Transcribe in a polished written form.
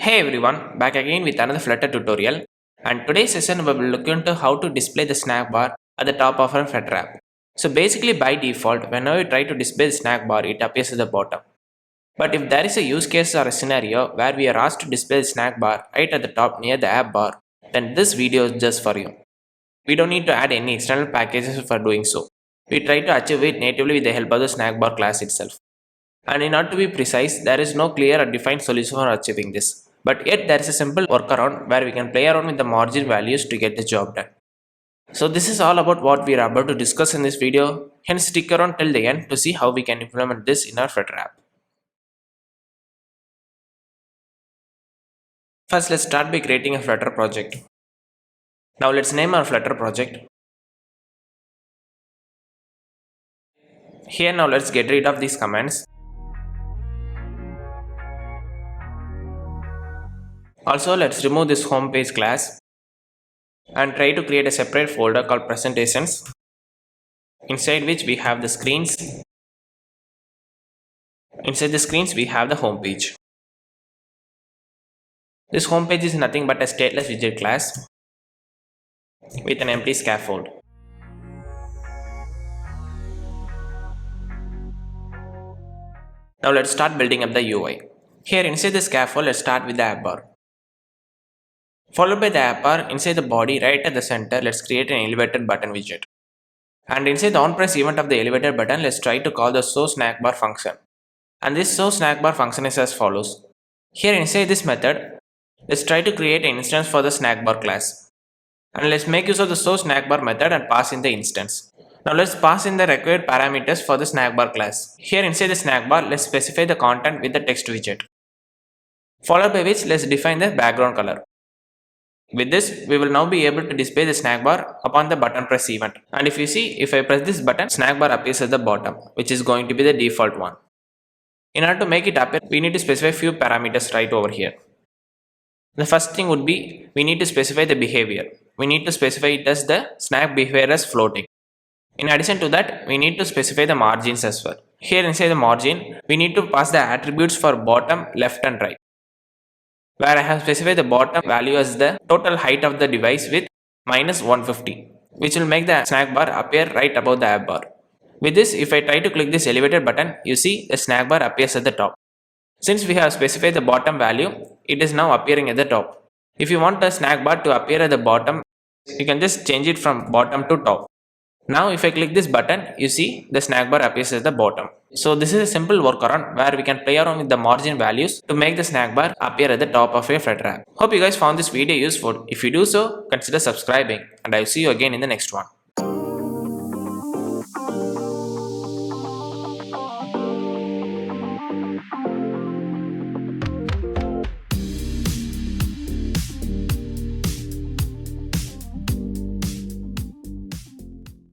Hey everyone, back again with another Flutter tutorial, and today's session we will look into how to display the snack bar at the top of our Flutter app. So basically by default, whenever you try to display the snack bar, it appears at the bottom. But if there is a use case or a scenario where we are asked to display the snack bar right at the top near the app bar, then this video is just for you. We don't need to add any external packages for doing so. We try to achieve it natively with the help of the snack bar class itself. And in order to be precise, there is no clear or defined solution for achieving this. But yet there is a simple workaround where we can play around with the margin values to get the job done. So this is all about what we are about to discuss in this video, hence stick around till the end to see how we can implement this in our Flutter app. First, let's start by creating a Flutter project. Now let's name our Flutter project. Here now let's get rid of these commands. Also, let's remove this homepage class and try to create a separate folder called presentations, inside which we have the screens. Inside the screens we have the home page. This home page is nothing but a stateless widget class with an empty scaffold. Now let's start building up the UI. Here inside the scaffold, let's start with the app bar. Followed by the app bar, inside the body right at the center, let's create an elevated button widget. And inside the onPress event of the elevated button, let's try to call the showSnackBar function. And this showSnackBar function is as follows. Here inside this method, let's try to create an instance for the snackbar class. And let's make use of the showSnackBar method and pass in the instance. Now let's pass in the required parameters for the snackbar class. Here inside the snackbar, let's specify the content with the text widget. Followed by which, let's define the background color. With this, we will now be able to display the snack bar upon the button press event. And if you see, if I press this button, snack bar appears at the bottom, which is going to be the default one. In order to make it appear, we need to specify few parameters right over here. The first thing would be, we need to specify the behavior. We need to specify it as the snack behavior as floating. In addition to that, we need to specify the margins as well. Here inside the margin, we need to pass the attributes for bottom, left and right, where I have specified the bottom value as the total height of the device with minus 150, which will make the snack bar appear right above the app bar. With this, if I try to click this elevated button, you see the snack bar appears at the top. Since we have specified the bottom value, it is now appearing at the top. If you want the snack bar to appear at the bottom, you can just change it from bottom to top. Now if I click this button, you see the snack bar appears at the bottom. So this is a simple workaround where we can play around with the margin values to make the snack bar appear at the top of your Flutter app. Hope you guys found this video useful. If you do so, consider subscribing, and I will see you again in the next one.